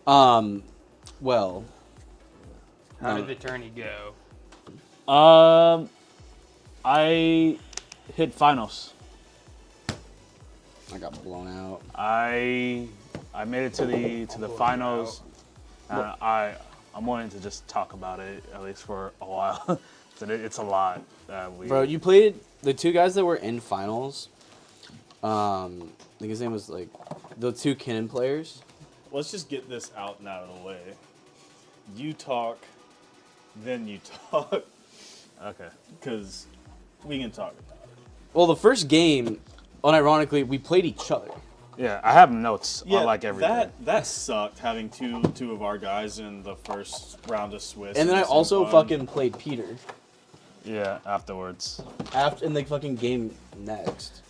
Well, How did the tourney go? I hit finals. I got blown out. I made it to the finals. I'm wanting to just talk about it at least for a while. It's a lot. Bro, you played the two guys that were in finals. I think his name was like the two Canon players. Let's just get this out and out of the way. You talk, then you talk, Okay. because we can talk about it. Well, the first game, unironically, we played each other. Yeah, I have notes on like everything. that sucked having two of our guys in the first round of Swiss. And then I the also semifinals. fucking played Peter Yeah, afterwards. after in the fucking game next.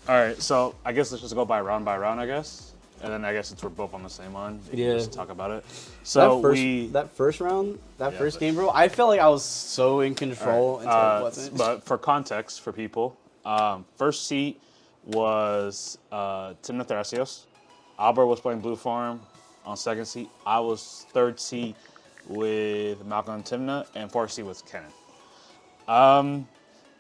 All right, so I guess let's just go by round, I guess. And then I guess since we're both on the same one, we can just talk about it. So that first round, first game, bro, I felt like I was so in control until it wasn't. But for context, for people, first seat was Timna Thrasios. Albert was playing Blue Farm on second seat. I was third seat with Malcolm and Timna, and fourth seat was Kenan.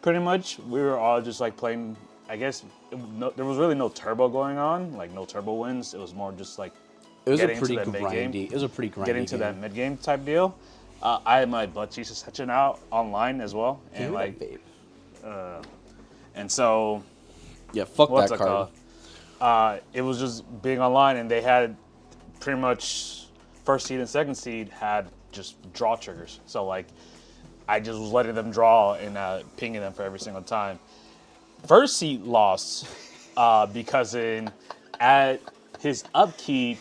Pretty much, we were all just like playing. I guess there was really no turbo going on, like no turbo wins. It was more just like It was a getting pretty to that mid game. grindy. It was a pretty grindy Getting to game. that mid game type deal. I had my butt cheeks session out online as well, and like, and so yeah, fuck what's that it card. called? It was just being online, and they had pretty much first seed and second seed had just draw triggers. So like, I just was letting them draw and pinging them for every single time. First seed lost because at his upkeep,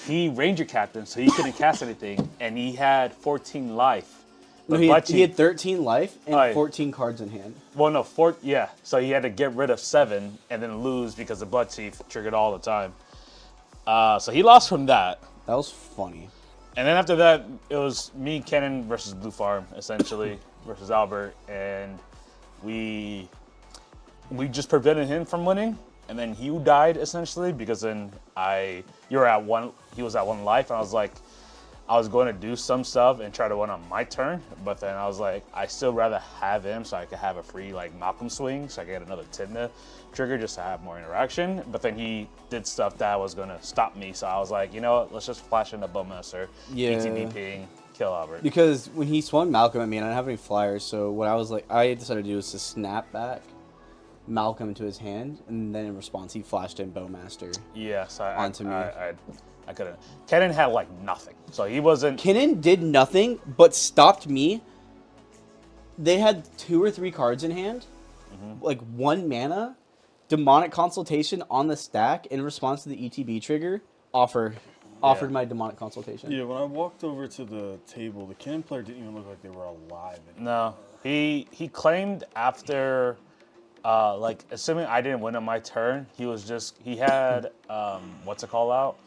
he Ranger captain, so he couldn't cast anything, and he had 14 life. No, But he had 13 life and Right. 14 cards in hand. Well, no, yeah. So he had to get rid of 7 and then lose because the Blood Chief triggered all the time. So he lost from that. That was funny. And then after that, it was me, Kenan versus Blue Farm, essentially, versus Albert. And we just prevented him from winning. And then he died, essentially, because then he was at 1 life. And I was like, I was going to do some stuff and try to win on my turn, but then I was like, I still rather have him so I could have a free like Malcolm swing, so I could get another Timna trigger just to have more interaction. But then he did stuff that was going to stop me, so I was like, you know what, let's just flash in a Bowmaster, ETB ping, kill Albert. Because when he swung Malcolm at me, and I didn't have any flyers, so what I decided to do was to snap back Malcolm into his hand, and then in response, he flashed in Bowmaster. Yes, onto me. I couldn't. Kenan had like nothing, so he wasn't. Kenan did nothing but stopped me. They had 2 or 3 cards in hand, like 1 mana, Demonic Consultation on the stack in response to the ETB trigger. Offered my Demonic Consultation. Yeah, when I walked over to the table, the Canon player didn't even look like they were alive anymore. No, he claimed after, like, assuming I didn't win on my turn, he had what's it called out?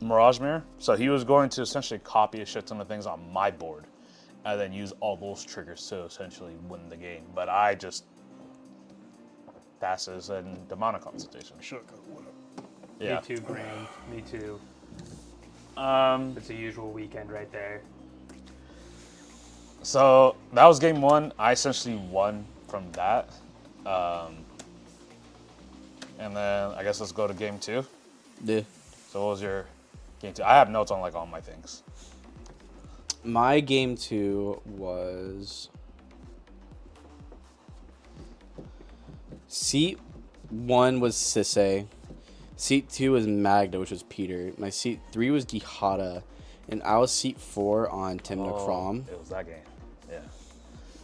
Mirage Mirror. So he was going to essentially copy a shit ton of things on my board and then use all those triggers to essentially win the game. But I just passes and Demonic Consultation. Yeah. Me too, Graham. Me too. It's a usual weekend right there. So that was game 1. I essentially won from that. And then I guess let's go to game 2. Yeah. So what was your game 2? I have notes on like all my things. My game 2 was seat 1 was Sisse. Seat 2 was Magda, which was Peter. My seat 3 was Gihada, and I was seat 4 on Timna Crom. It was that game.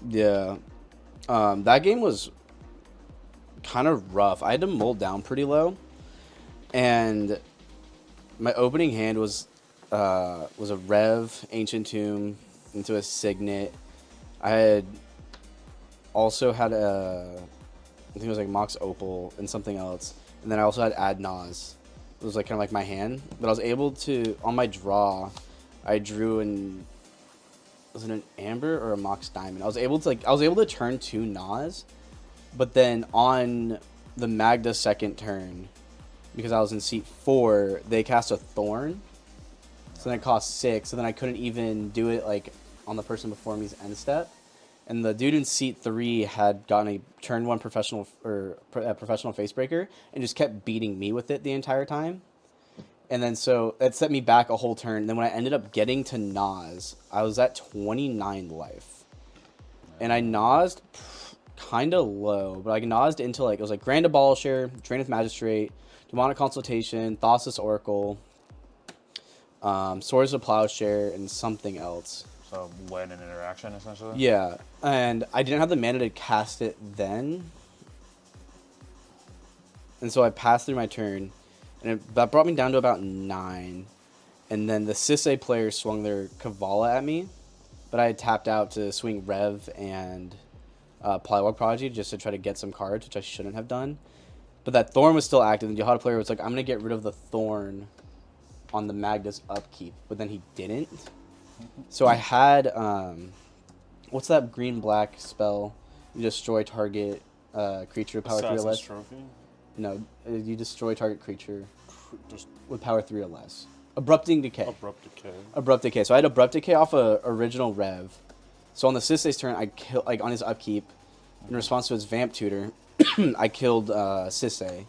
Yeah. Yeah. That game was kind of rough. I had to mold down pretty low, and my opening hand was a Rev, Ancient Tomb, into a Signet. I had also had I think it was like Mox Opal and something else, and then I also had Ad Naz. It was like kind of like my hand, but I was able to, on my draw, I drew was it an Amber or a Mox Diamond? I was able to turn 2 Naz. But then on the Magda second turn, because I was in seat 4, they cast a Thorn. So then it cost 6. So then I couldn't even do it like on the person before me's end step. And the dude in seat 3 had gotten a turn 1 professional professional face breaker and just kept beating me with it the entire time. And then so that set me back a whole turn. And then when I ended up getting to Nas, I was at 29 life. And I Nas'd kind of low, but I Nas'd into like, it was like Grand Abolisher, Draineth Magistrate, Demonic Consultation, Thassus Oracle, Swords of Plowshare, and something else. So when an interaction, essentially? Yeah, and I didn't have the mana to cast it then. And so I passed through my turn, and that brought me down to about 9. And then the Sisay players swung their Kavala at me, but I had tapped out to swing Rev and Polywog Prodigy just to try to get some cards, which I shouldn't have done. But that Thorn was still active, and the Yahada player was like, I'm going to get rid of the Thorn on the Magda's upkeep, but then he didn't. So I had, what's that green-black spell? You destroy target creature with power 3 or Assassin's less. Trophy. No, you destroy target creature Just with power 3 or less. Abrupting Decay. Abrupt Decay. Abrupt Decay. So I had Abrupt Decay off a original Rev. So on the Sisay's turn, I killed, like on his upkeep, in response to his Vamp Tutor, I killed Sisay.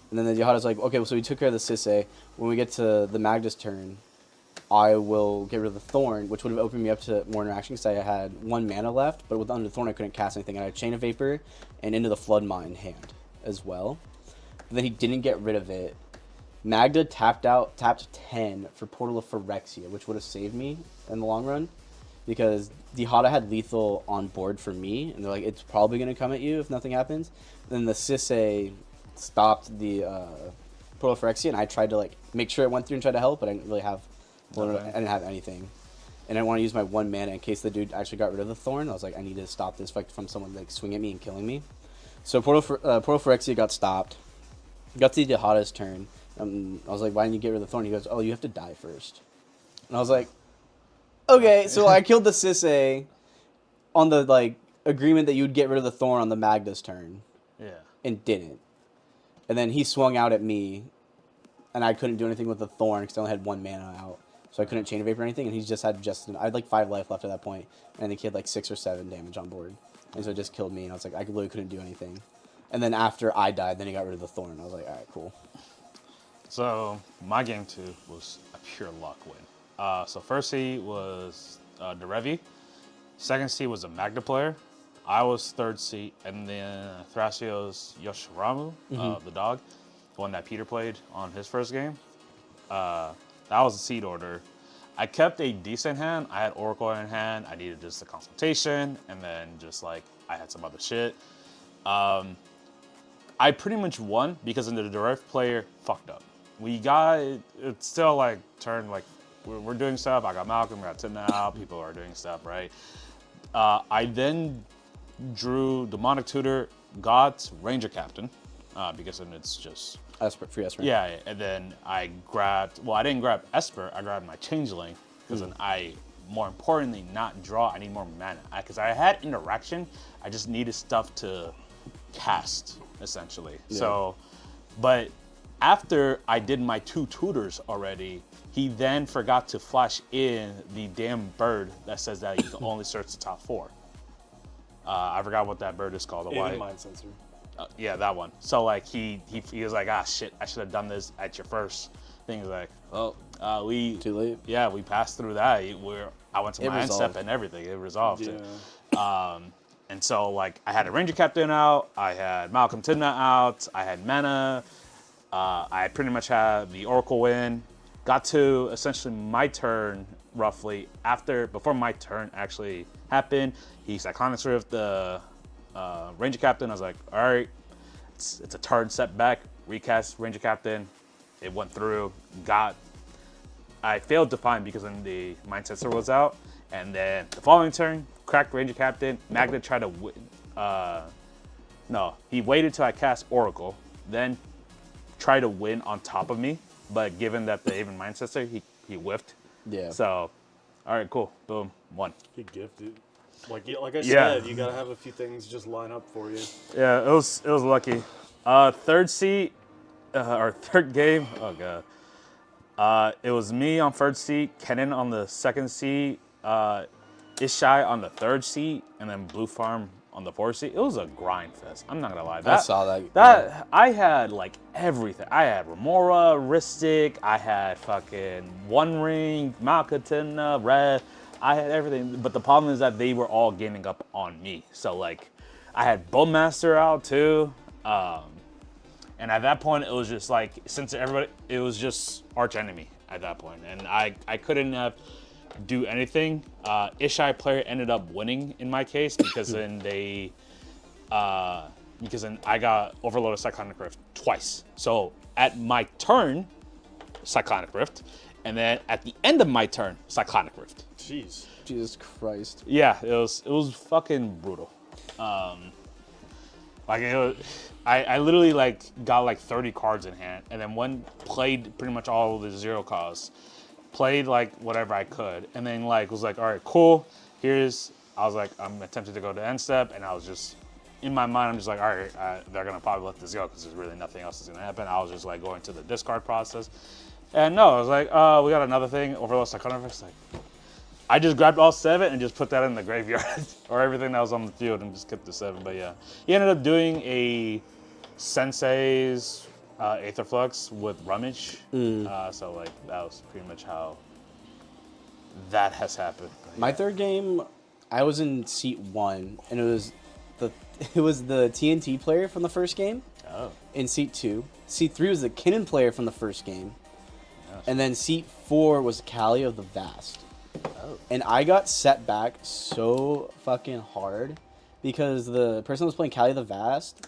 And then the Yahada's like, okay, so we took care of the Sisay. When we get to the Magda's turn, I will get rid of the Thorn, which would have opened me up to more interaction because I had 1 mana left, but with Under the Thorn I couldn't cast anything. I had Chain of Vapor and Into the Flood Maw in hand as well. But then he didn't get rid of it. Magda tapped 10 for Portal of Phyrexia, which would have saved me in the long run because Dihada had lethal on board for me, and they're like, it's probably going to come at you if nothing happens. Then the Sisay stopped the Portal of Phyrexia, and I tried to like make sure it went through and try to help, but I didn't really have I didn't have anything. And I want to use my 1 mana in case the dude actually got rid of the Thorn. I was like, I need to stop this fight from someone like swinging at me and killing me. So Portal Phyrexia got stopped. Got to Dihada's turn. I was like, why didn't you get rid of the Thorn? He goes, oh, you have to die first. And I was like, okay. So I killed the Sisay on the like agreement that you would get rid of the Thorn on the Magda's turn. Yeah. And didn't. And then he swung out at me, and I couldn't do anything with the Thorn because I only had 1 mana out. So I couldn't Chain of Vapor or anything, and he just had I had like 5 life left at that point, and I think he had like 6 or 7 damage on board. And so it just killed me, and I was like, I literally couldn't do anything. And then after I died, then he got rid of the Thorn. I was like, all right, cool. So my game 2 was a pure luck win. So first seed was Derevi. Second seed was a Magda player. I was 3rd seed, and then Thrasios Yoshiramu, the dog, the one that Peter played on his first game. That was the seed order. I kept a decent hand. I had Oracle in hand. I needed just a consultation, and then just like I had some other shit. I pretty much won because the direct player fucked up. It's still like turned like we're doing stuff. I got Malcolm, I got Tim now. People are doing stuff, right? I then drew Demonic Tutor, got Ranger Captain, because then it's just Esper, free Esper. yeah, and then I didn't grab Esper, I grabbed my Changeling, because then more importantly, not draw, I need more mana. Because I had interaction, I just needed stuff to cast, essentially. Yeah. So, but after I did my 2 tutors already, he then forgot to flash in the damn bird that says that you can only search the top 4. I forgot what that bird is called. Alien Mind Sensor. Yeah, that one. So like he was like, ah shit, I should have done this at your first thing. He's like, well, we Too late. Yeah, we passed through that. I went to my end step resolved. and everything. It resolved. Yeah. And so like I had a Ranger Captain out, I had Malcolm Tidna out, I had mana, I pretty much had the Oracle win. Got to essentially my turn roughly before my turn actually happened. He Cyclonics Rift the Ranger Captain. I was like, all right, it's a turn setback. Recast Ranger Captain. It went through. I failed to find because then the Mind Sensor was out. And then the following turn, cracked Ranger Captain. Magda tried to win. No, he waited till I cast Oracle, then tried to win on top of me. But given that the Haven Mind Sensor, he whiffed. Yeah. So, all right, cool. Boom, won. He gifted. Like I Yeah. said, you gotta have a few things just line up for you. Yeah, it was lucky. 3rd seat, our third game. Oh god. It was me on first seat, Kenan on the second seat, Ishai on the third seat, and then Blue Farm on the fourth seat. It was a grind fest. I'm not gonna lie. I saw that. That I had like everything. I had Remora, Ristic, I had fucking One Ring, Malkatina, Red. I had everything. But the problem is that they were all gaining up on me. So like, I had Bowmaster out too. And at that point, it was just like, since everybody, it was just arch enemy at that point. And I couldn't do anything. Ishai player ended up winning in my case because then they, because then I got overloaded Cyclonic Rift twice. So at my turn, Cyclonic Rift, and then at the end of my turn, Cyclonic Rift. Jeez. Jesus Christ. Yeah, it was fucking brutal. Like I literally like got like 30 cards in hand, and then played pretty much all of the zero costs, played like whatever I could, and then like was like, all right, cool. I was like, I'm attempting to go to end step, and I was just in my mind, I'm just like, all right, they're gonna probably let this go because there's really nothing else that's gonna happen. I was just like going to the discard process, and no, I was like, we got another thing, Overload Psychonoverse. Like, I just grabbed all 7 and just put that in the graveyard, or everything that was on the field, and just kept the 7. But yeah, he ended up doing a Sensei's Aetherflux with Rummage. So like that was pretty much how that has happened. But, My third game, I was in seat 1, and it was the TNT player from the first game. Oh. In seat 2. Seat 3 was the Kinnan player from the first game. Yes. And then seat 4 was Callie of the Vast. Oh. And I got set back so fucking hard because the person who was playing Callie of the Vast,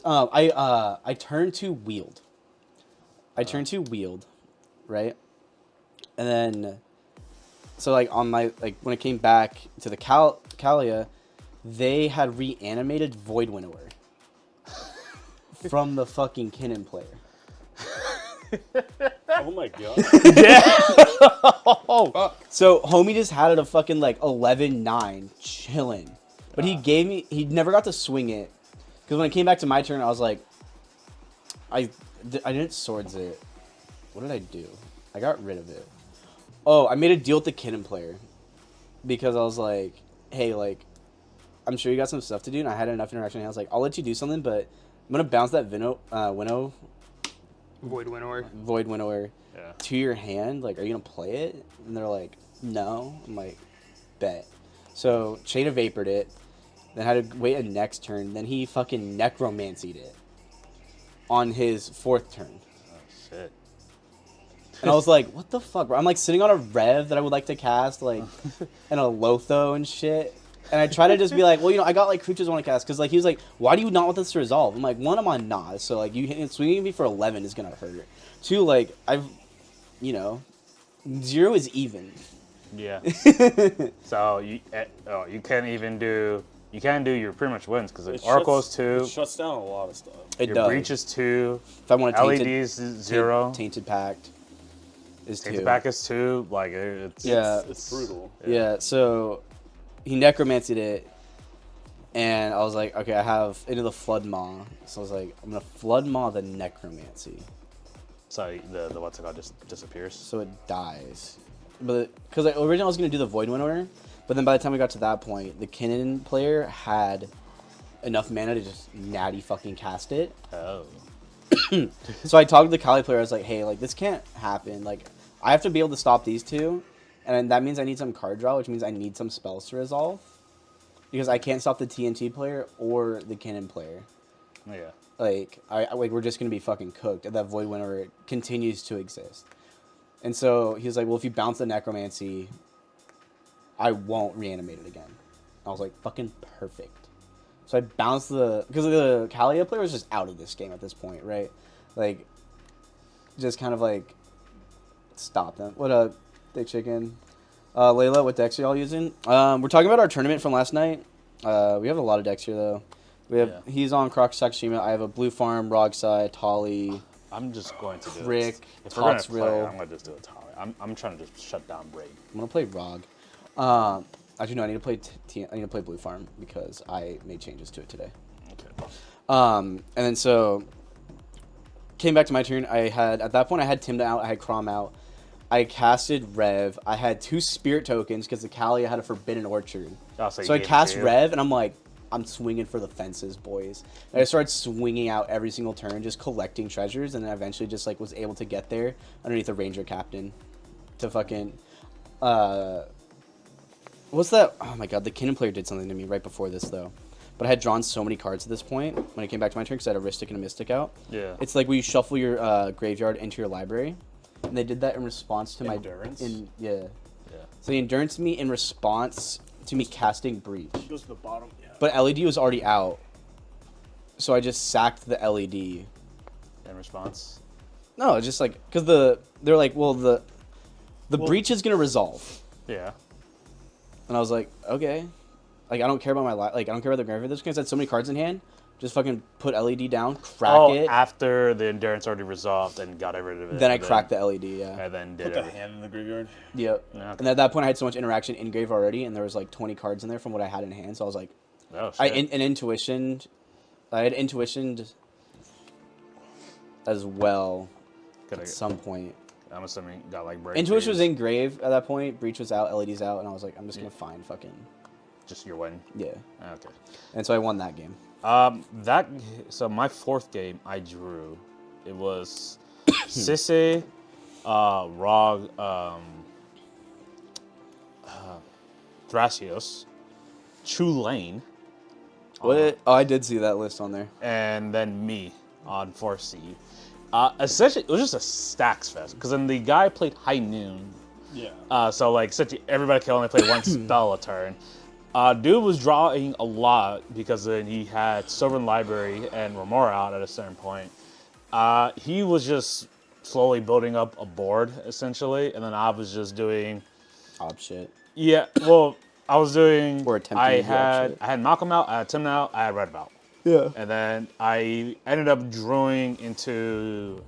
I turned to Wield. Right? And then, so like on my, like when it came back to the Kalia, they had reanimated Void Winnower from the fucking Kinnan player. Oh my god. So homie just had it a fucking like 11-9 chilling. But he never got to swing it. Because when it came back to my turn, I was like, I didn't swords it. What did I do? I got rid of it. Oh, I made a deal with the Kinnan player. Because I was like, hey, like, I'm sure you got some stuff to do. And I had enough interaction. And I was like, I'll let you do something, but I'm going to bounce that Void Winnower. Void Winnower Yeah. to your hand. Like, are you going to play it? And they're like, no. I'm like, bet. So, Shade of Vapored it. Then had to wait a next turn. Then he fucking Necromancied it on his 4th turn. Oh shit. And I was like, what the fuck, bro? I'm like sitting on a Rev that I would like to cast, like, and a Lotho and shit. And I try to just be like, well, you know, I got like creatures I want to cast. Because like he was like, why do you not want this to resolve? I'm like, 1, I'm on Nas. So like you swinging me for 11 is going to hurt. 2, like, you know, 0 is even. Yeah. So you can't even do. You can't do your pretty much wins because like Oracle is 2. It shuts down a lot of stuff. It Your does. Breach is 2. If I want to LEDs is 0. Tainted Pact is 2. Tainted Pack is 2. Like it's Yeah. It's brutal. Yeah, so he Necromancied it, and I was like, okay, I have into the Flood Maw. So I was like, I'm going to Flood Maw the Necromancy. So the what's it called just disappears. So it dies. But because originally I was going to do the Void Winnower, but then by the time we got to that point, the Kinnan player had enough mana to just natty fucking cast it. Oh. So I talked to the Kali player. I was like, hey, like, this can't happen. Like, I have to be able to stop these two. And that means I need some card draw, which means I need some spells to resolve. Because I can't stop the TNT player or the Kinnan player. Yeah. Like, like we're just going to be fucking cooked. And that Void Winnower continues to exist. And so he was like, well, if you bounce the Necromancy, I won't reanimate it again. I was like, fucking perfect. So I bounced because the Kalia player was just out of this game at this point, right? Like, just kind of like, stop them. What up, Dick Chicken? Layla, what decks are y'all using? We're talking about our tournament from last night. We have a lot of decks here, though. We have, He's on Croc Sakushima. I have a Blue Farm, Rogsai, Tali. I'm just going to do Crick, it. If we're gonna Tots play, Real. I'm gonna just do a Tali. I'm trying to just shut down Braid. I'm gonna play Rog. Actually, no, I need to play. I need to play Blue Farm because I made changes to it today. Okay. And then so came back to my turn. At that point I had Tim out. I had Crom out. I casted Rev. I had 2 Spirit tokens because the Kalia had a Forbidden Orchard. Oh, So I cast Rev, and I'm like, I'm swinging for the fences, boys. And I started swinging out every single turn, just collecting treasures, and then eventually just like was able to get there underneath a Ranger Captain to fucking. What's that? Oh my god, the Kinnan player did something to me right before this though. But I had drawn so many cards at this point when it came back to my turn because I had a Ristic and a Mystic out. Yeah. It's like where you shuffle your graveyard into your library. And they did that in response to Endurance? Yeah. Yeah. So they endurance me in response to me casting Breach. It goes to the bottom. Yeah. But LED was already out. So I just sacked the LED. In response. No, it's just like, because they're like, well, the Breach is going to resolve. Yeah. And I was like, okay. Like, I don't care about I don't care about the graveyard. This guy had so many cards in hand. Just fucking put LED down, crack it. After the endurance already resolved and got rid of it. Then I cracked the LED, yeah. And then did Put the everything. hand in the graveyard. Yep. Okay. And at that point, I had so much interaction in grave already, and there was like 20 cards in there from what I had in hand. So I was like, Oh, shit. I had intuitioned as well at some point. I'm assuming got like break. Intuition was in grave at that point. Breach was out. LED's out, and I was like, I'm just gonna find fucking Just your win. yeah. Okay. And so I won that game. So my 4th game I drew, it was Sisse, Rog, Thrasios, True Lane, What? Oh, I did see that list on there. and then me on 4C. Essentially, it was just a stacks fest because then the guy played High Noon. Yeah. So like, essentially everybody can only play one spell a turn. Dude was drawing a lot because then he had Sylvan Library and Remora out at a certain point. He was just slowly building up a board essentially, and then I was just doing. Ob shit. Yeah, well, I was doing. Or attempting to do shit. I had Malcolm out, I had Tim out, I had Red out. Yeah. And then I ended up drawing into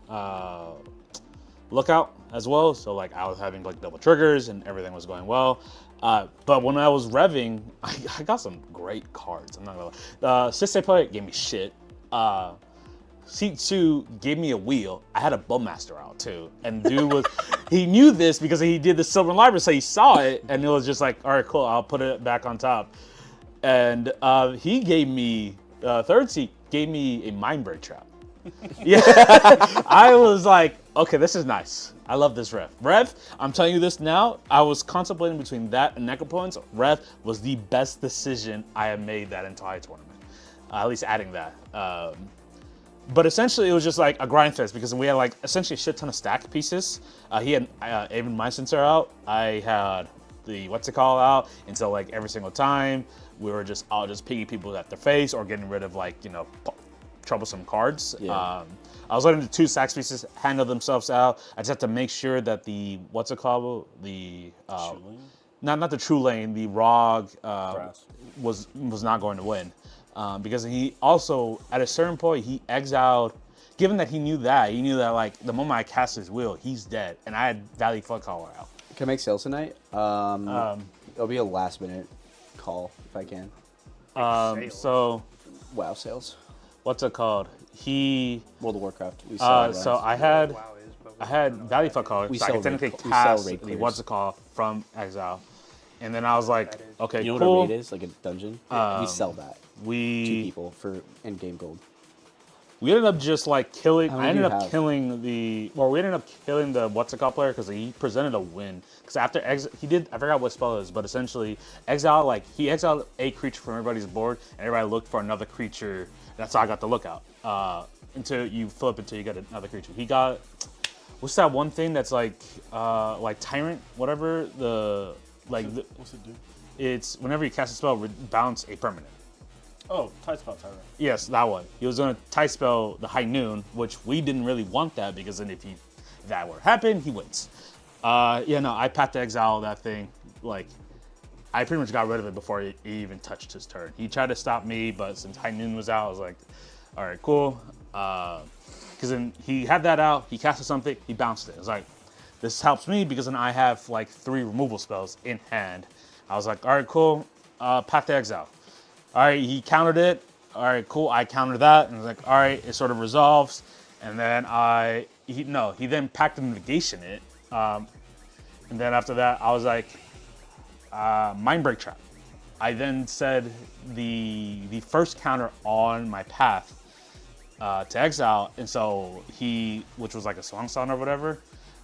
Lookout as well. So like I was having like double triggers and everything was going well. But when I was revving, I got some great cards. I'm not gonna lie. Sisse player gave me shit. C2 gave me a wheel. I had a Bowmaster out too. And dude was, he knew this because he did the Silver Library, so he saw it and it was just like, all right, cool, I'll put it back on top. And he gave me, third seat, gave me a Mind Break Trap. Yeah, I was like, okay, this is nice. I love this Rev. Rev, I'm telling you this now, I was contemplating between that and Necropoints. Rev was the best decision I have made that entire tournament. At least adding that. But essentially, it was just like a grind fest because we had like essentially a shit ton of stack pieces. He had even my sensor out. I had the out, and so like every single time we were just all just picking people at their face or getting rid of like troublesome cards. Yeah. I was letting the 2 sack pieces handle themselves out. I just had to make sure that the the not the True Lane, the Rog was not going to win. Because he also, at a certain point, he exiled, given that he knew that like the moment I cast his wheel, he's dead. And I had Valley Floodcaller out. Can I make sales tonight? It'll be a last minute call if I can. So, WoW sales. what's it called? World of Warcraft. We sell So I had Valley Floodcaller, so I could technically cast raid the clears. from exile. And then I was like, okay, You know cool. what a raid is? Like a dungeon? We sell that. 2 people for in-game gold. We ended up just like killing. How I many ended do you up have? killing the. Well, we ended up killing the player because he presented a win. Because after he did. I forgot what spell it is, but essentially exile he exiled a creature from everybody's board, and everybody looked for another creature. That's how I got the Lookout. Until you flip until you get another creature. He got. What's that one thing that's like Tyrant, whatever What's it do? It's whenever you cast a spell, bounce a permanent. Oh, Tide Spot Tyrant. Yes, that one. He was going to tie spell the High Noon, which we didn't really want that because then if that were to happen, he wins. I path to exile that thing. Like, I pretty much got rid of it before he even touched his turn. He tried to stop me, but since High Noon was out, I was like, all right, cool. Because then he had that out, he casted something, he bounced it. I was like, this helps me because then I have like 3 removal spells in hand. I was like, all right, cool. Path to exile. All right, he countered it. All right, cool. I countered that, and I was like, all right, it sort of resolves. And then he then packed the negation it. And then after that, I was like, Mind Break Trap. I then said the first counter on my path to exile, and so which was like a swan song or whatever,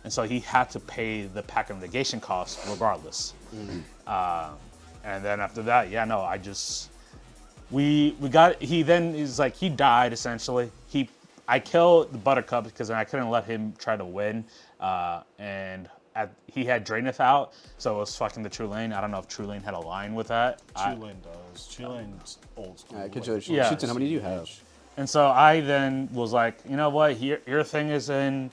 and so he had to pay the pack of negation cost regardless. And then after that, he died essentially. I killed the Buttercup because I couldn't let him try to win, and he had Draenith out, so it was fucking the True Lane. I don't know if True Lane had a line with that. True Lane does. True Lane's old school. Congratulations. Yeah. Shoots, how many do you have? And so I then was like, you know what? Your thing is in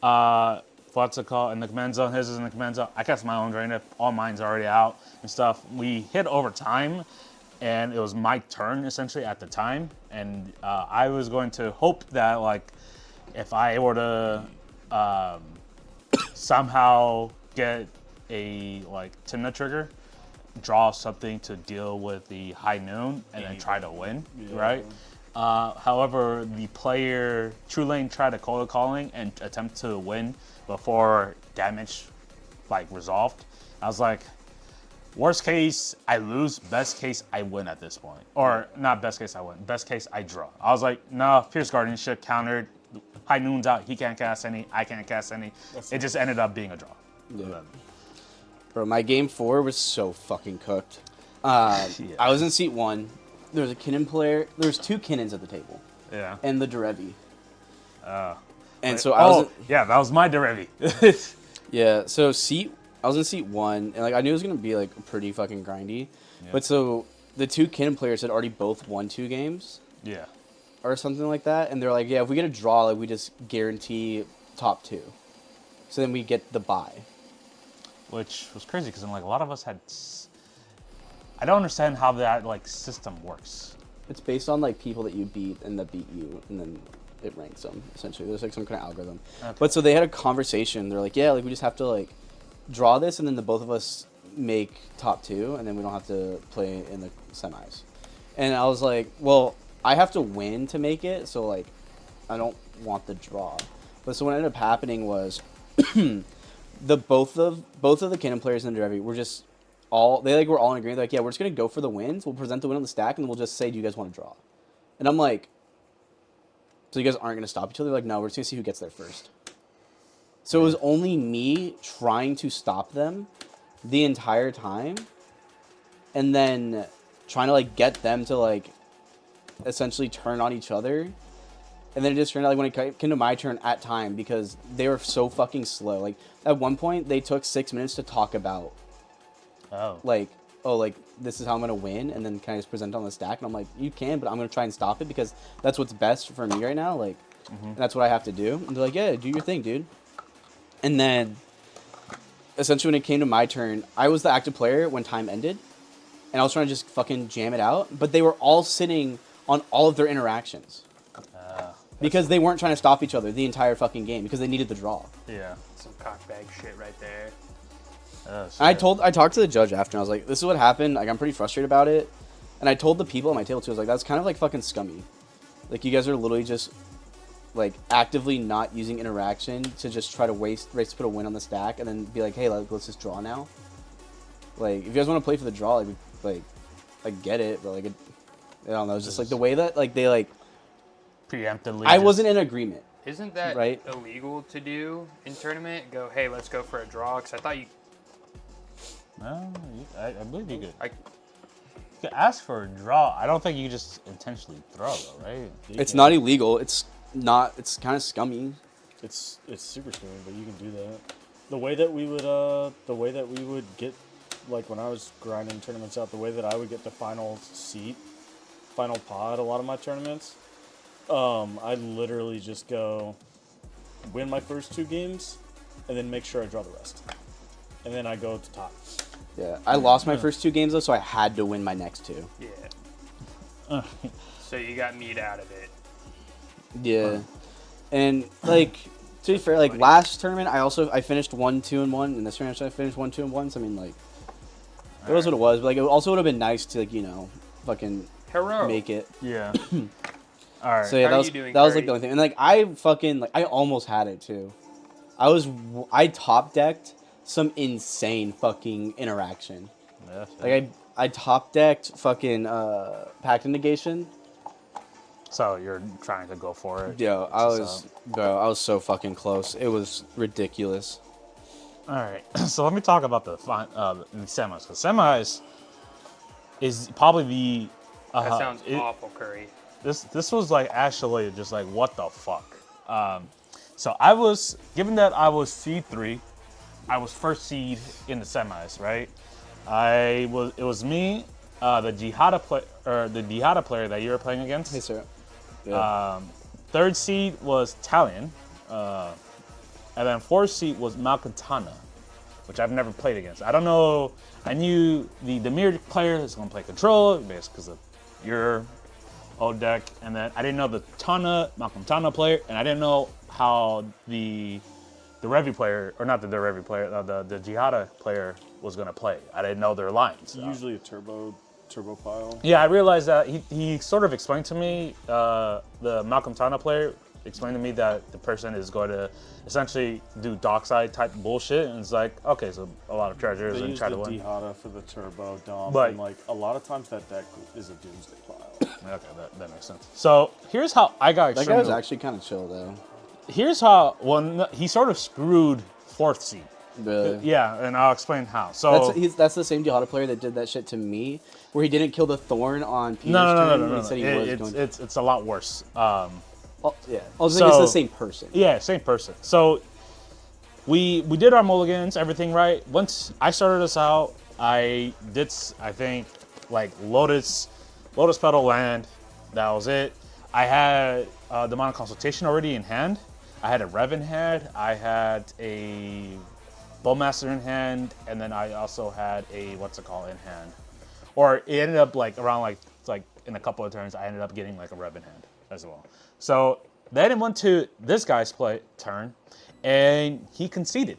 what's it called? In the command zone. His is in the command zone. I cast my own Draenith. All mine's already out and stuff. We hit overtime, and it was my turn essentially at the time. And I was going to hope that like if I were to somehow get a like Timna trigger, draw something to deal with the high noon, and then try to win, right? However, the player True Lane tried to cold calling and attempt to win before damage like resolved. I was like, worst case I lose, best case I win at this point, or not best case I win, best case I draw. I was like, no, Pierce Guardianship countered, high noon's out, he can't cast any, I can't cast any. It just ended up being a draw. Yeah. Bro, my game 4 was so fucking cooked. I was in seat 1. There was a Kinnan player. There was 2 Kinnans at the table. Yeah. And the Derevi. And so that was my Derevi. Yeah, so I was in seat 1, and like I knew it was gonna be like pretty fucking grindy. Yeah. But so the 2 Kinnan players had already both won 2 games. Yeah. Or something like that, and they're like, yeah, if we get a draw, like we just guarantee top 2. So then we get the bye. Which was crazy because like a lot of us had. I don't understand how that like system works. It's based on like people that you beat and that beat you, and then it ranks them essentially. There's like some kind of algorithm. Okay. But so they had a conversation. They're like, yeah, like we just have to like draw this, and then the both of us make top 2, and then we don't have to play in the semis. And I was like, well, I have to win to make it, so like I don't want the draw. But so what ended up happening was both of the Kinnan players in the Derevi were just were all in agreement. They're like, yeah, we're just gonna go for the wins. We'll present the win on the stack, and then we'll just say, do you guys want to draw? And I'm like, so you guys aren't gonna stop each other? They're like, no, we're just gonna see who gets there first. So it was only me trying to stop them the entire time, and then trying to like get them to like essentially turn on each other. And then it just turned out like when it came to my turn at time, because they were so fucking slow. Like at one point they took 6 minutes to talk about like this is how I'm gonna win, and then can I just present on the stack? And I'm like, you can, but I'm gonna try and stop it because that's what's best for me right now. Like, and that's what I have to do. And they're like, yeah, do your thing, dude. And then essentially when it came to my turn, I was the active player when time ended, and I was trying to just fucking jam it out. But they were all sitting on all of their interactions because they weren't trying to stop each other the entire fucking game because they needed the draw. Yeah, some cockbag shit right there. I talked to the judge after, and I was like, this is what happened. Like, I'm pretty frustrated about it. And I told the people at my table, too. I was like, that's kind of, like, fucking scummy. Like, you guys are literally just, like, actively not using interaction to just try to race to put a win on the stack and then be like, hey, let's just draw now. Like, if you guys want to play for the draw, like I get it, but, like, I don't know. It's just, like, the way that, like, they, like... Preemptively. I wasn't in agreement. Isn't that right? illegal to do in tournament? Go, hey, let's go for a draw? Because I thought you... No, I believe you could. You could ask for a draw. I don't think you could just intentionally throw, though, right? It's not illegal. It's not. It's kind of scummy. It's super scummy, but you can do that. The way that we would get, like when I was grinding tournaments out, the way that I would get the final seat, final pod, a lot of my tournaments, I literally just go win my first 2 games, and then make sure I draw the rest, and then I go to top. Yeah, I lost my first 2 games though, so I had to win my next 2. Yeah. So you got meat out of it. Yeah, and like to be fair, like last tournament, I finished 1-2-1, and this tournament I finished 1-2-1. So I mean, like, it was what it was. But like, it also would have been nice to, like, fucking Hero. make it. Yeah. All right. So yeah, How that are was you doing, that was like Curry? the only thing. And like I almost had it too. I top decked some insane fucking interaction. Yeah, Like I top decked fucking pact negation. so you're trying to go for it. Yo, It's I was so fucking close. It was ridiculous. all right. So let me talk about the semis. Because semis is probably the. That sounds awful, Curry. This was like actually just like what the fuck. So I was given that I was C3, I was first seed in the semis, right? It was me, the Jihada player that you were playing against. Hey, sir. Yeah. Third seed was Talion, and then fourth seed was Malcantana, which I've never played against. I don't know. I knew the Demir player is going to play control because of your old deck, and then I didn't know the Malcantana player, and I didn't know how the Revi player, or not the Revi player, the Jihada player was going to play. I didn't know their lines. Usually a turbo pile. Yeah, I realized that he sort of explained to me, the Malcolm Tana player explained to me that the person is going to essentially do dockside type bullshit, and it's like, okay, so a lot of treasures They and use try the to win. Dihada for the turbo dump, But- and like a lot of times that deck is a doomsday pile. Okay, that makes sense. So here's how I got That guy was actually kind of chill though. Here's how, he sort of screwed fourth seed. Really. Yeah, and I'll explain how. So That's the same Jihada player that did that shit to me, where he didn't kill the thorn on Peter's no, turn. no. When he said he was going to. It's a lot worse. Yeah. I was thinking it's So- the same person. Yeah, same person. So we did our mulligans, everything right. Once I started us out, I think like Lotus Petal land. That was it. I had Demonic Consultation already in hand. I had a Rev in hand. I had a Bowmaster in hand, and then I also had a in hand. Or it ended up like around like in a couple of turns, I ended up getting like a Rev in hand as well. So then it went to this guy's turn, and he conceded.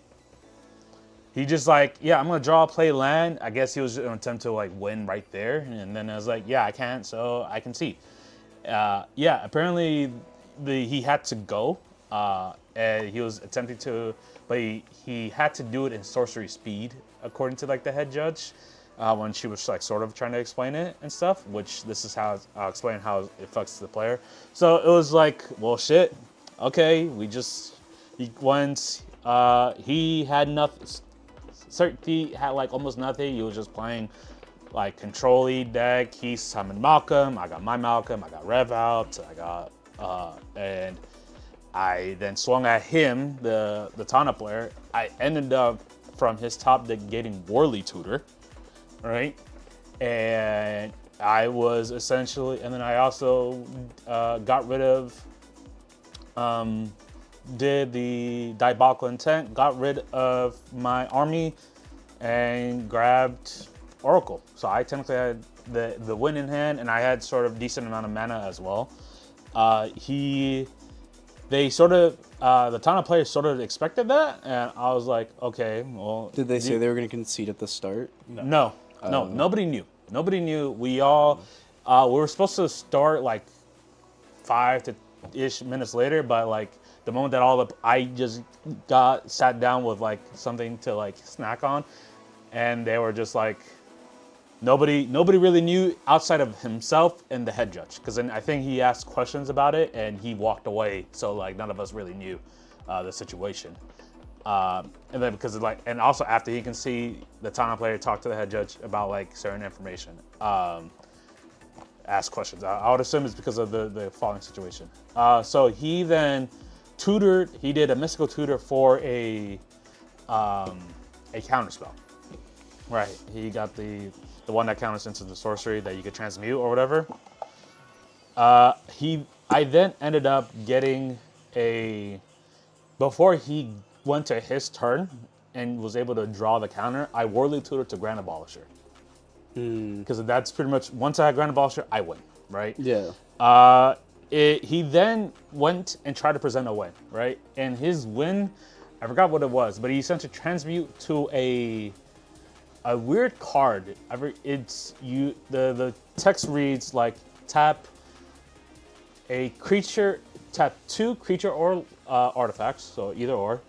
He just like, yeah, I'm gonna draw, play land. I guess he was gonna attempt to like win right there, and then I was like, yeah, I can't, so I concede. Yeah, apparently he had to go, and he was attempting to, but he had to do it in sorcery speed, according to like the head judge, when she was like sort of trying to explain it and stuff. Which this is how I'll explain how it fucks the player. So it was like, well, shit. Okay, he went. He had nothing. Certainty had like almost nothing. He was just playing like control-y deck. He summoned Malcolm. I got my Malcolm. I got Rev out. I got and I then swung at him, the Tana player. I ended up from his top deck getting Warley Tutor, right? And I was essentially, and then I also got rid of, did the Diabolical Intent, got rid of my army, and grabbed Oracle. So I technically had the win in hand, and I had sort of decent amount of mana as well. The Tana players sort of expected that, and I was like, okay, well. Did they say they were going to concede at the start? No, nobody knew. Nobody knew. We all, we were supposed to start like 5-ish minutes later, but like the moment that I just sat down with like something to like snack on, and they were just like, nobody really knew outside of himself and the head judge, because then I think he asked questions about it and he walked away, so like none of us really knew the situation. And then because of like, and also after he can see the Tana player talk to the head judge about like certain information, ask questions. I would assume it's because of the following situation. So he then tutored. He did a mystical tutor for a counter spell. Right. He got the one that counters into the sorcery that you could transmute or whatever. I then ended up getting before he went to his turn and was able to draw the counter, I Warley Tutored to Grand Abolisher. Because that's pretty much, once I had Grand Abolisher, I win, right? Yeah. He then went and tried to present a win, right? And his win, I forgot what it was, but he sent a transmute to a weird card. The text reads like tap a creature, tap 2 creature or artifacts, so either or,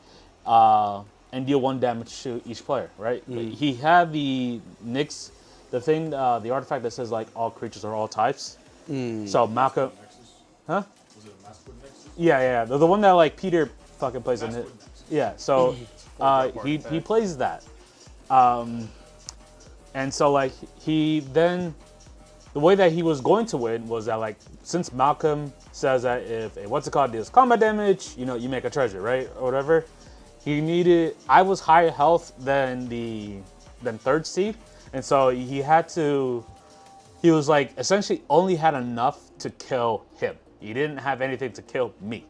and deal 1 damage to each player, right? He had the Nyx, the artifact that says like all creatures are all types. So Malcolm, huh? Was it a Master Nexus? Yeah. The one that like Peter fucking plays in it. Yeah, so he plays that. And so like he then, the way that he was going to win was that like, since Malcolm says that if a what's it called deals combat damage, you know, you make a treasure, right? Or whatever. I was higher health than third seed. And so he was like essentially only had enough to kill him. He didn't have anything to kill me.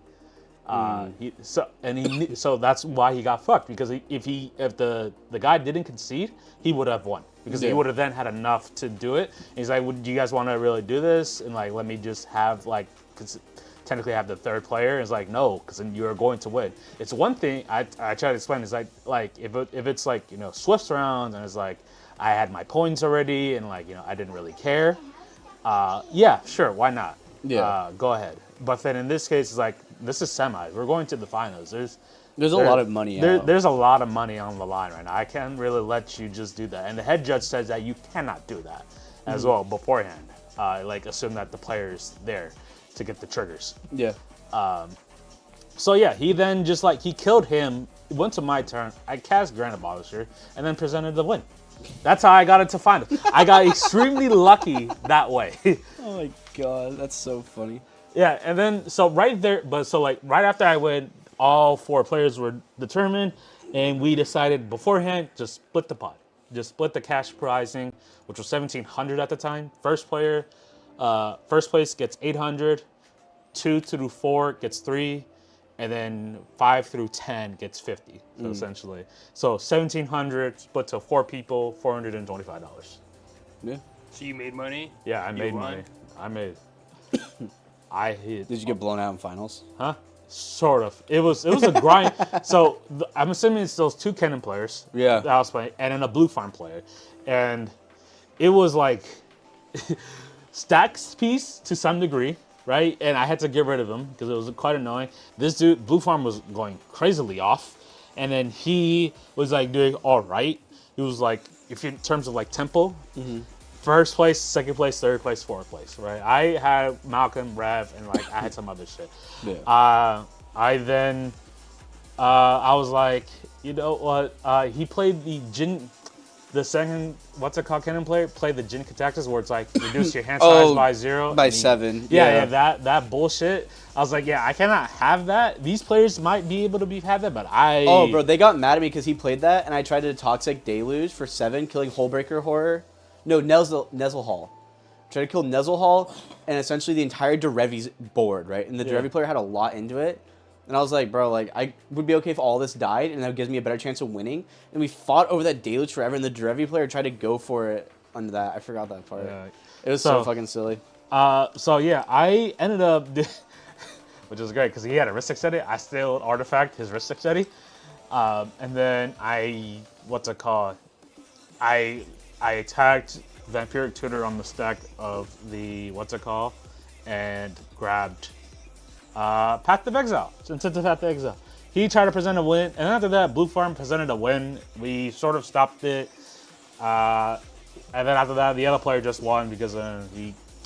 So that's why he got fucked, because if the guy didn't concede, he would have won, because he would have then had enough to do it. And he's like, "Do you guys want to really do this? And like, let me just have like technically have the third player." It's like, no, because then you're going to win. It's one thing I try to explain. It's like if it's like, you know, Swift's rounds and it's like I had my points already and like, you know, I didn't really care. Yeah, sure, why not? Yeah. Go ahead. But then in this case, it's like, this is semis. We're going to the finals. There's a lot of money out. There's a lot of money on the line right now. I can't really let you just do that. And the head judge says that you cannot do that as well beforehand. Like, assume that the player's there to get the triggers. Yeah. So yeah, he then just like, he killed him. It went to my turn. I cast Grand Abolisher and then presented the win. That's how I got into finals. I got extremely lucky that way. Oh my god, that's so funny. Yeah, and then so right there, but so like right after I went, all 4 players were determined, and we decided beforehand, just split the pot, just split the cash prizing, which was 1,700 at the time. First place gets 800, 2 through 4 gets 3, and then 5 through 10 gets 50. So essentially, so 1,700 split to 4 people, $425. Yeah. So you made money? Yeah, I made won? money. I hit. Did you get blown out in finals? Huh? Sort of. It was a grind. So I'm assuming it's those 2 Cannon players. Yeah. That I was playing, and then a Blue Farm player, and it was like stacks piece to some degree, right? And I had to get rid of him because it was quite annoying. This dude, Blue Farm, was going crazily off, and then he was like doing all right. He was like, if in terms of like tempo. First place, second place, third place, fourth place, right? I had Malcolm, Rev, and like I had some other shit. Yeah. I was like, you know what? He played the second, what's it called, Cannon player, played the Jin Catactus, where it's like, reduce your hand size by 0. By 7. Yeah, that bullshit. I was like, yeah, I cannot have that. These players might be able to have that, but I... Oh, bro, they got mad at me because he played that, and I tried to Toxic Deluge for 7, killing Hullbreaker Horror. No, Nezzlehall. Tried to kill Nezzlehall, and essentially the entire Derevi's board, right? And the Derevi player had a lot into it. And I was like, bro, like, I would be okay if all this died, and that gives me a better chance of winning. And we fought over that Deluge forever, and the Derevi player tried to go for it on that. I forgot that part. Yeah. It was so fucking silly. So yeah, I ended up, which was great, because he had a Ristic Steady. I still artifact his Ristic Steady. And then I attacked Vampiric Tutor on the stack of the, and grabbed Path of Exile, Incentive Path of Exile. He tried to present a win, and after that, Blue Farm presented a win. We sort of stopped it. And then after that, the other player just won because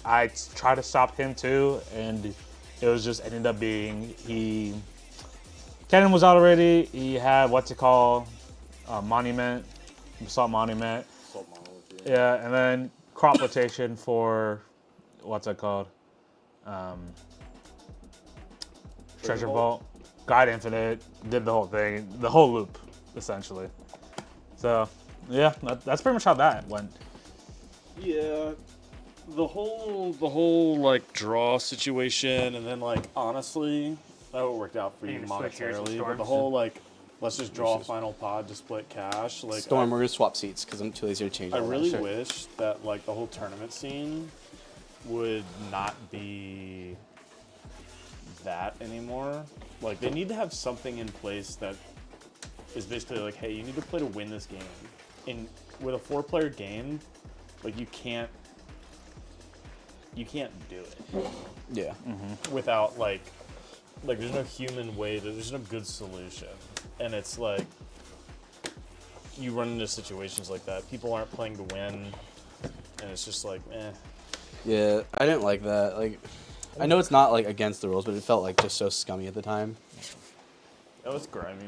I tried to stop him too, and it was just ended up being, Cannon was out already. He had Monument, Assault Monument. Yeah, and then crop rotation for Treasure Vault, Guide Infinite, did the whole thing, the whole loop, essentially. So yeah, that's pretty much how that went. Yeah, the whole like draw situation, and then like honestly, that worked out for you You switch yours and monetarily. But Storm's. the whole like, let's just draw a final pod to split cash. Like Storm, we're going to swap seats because I'm too lazy to change I all that really shit. wish that like the whole tournament scene would not be that anymore. Like they need to have something in place that is basically like, hey, you need to play to win this game. With a 4-player game, like you can't you can't do it Yeah. without like there's no human way. There's no good solution, and it's like you run into situations like that. People aren't playing to win, and it's just like, eh. Yeah, I didn't like that. Like, I know it's not like against the rules, but it felt like just so scummy at the time. That was grimy.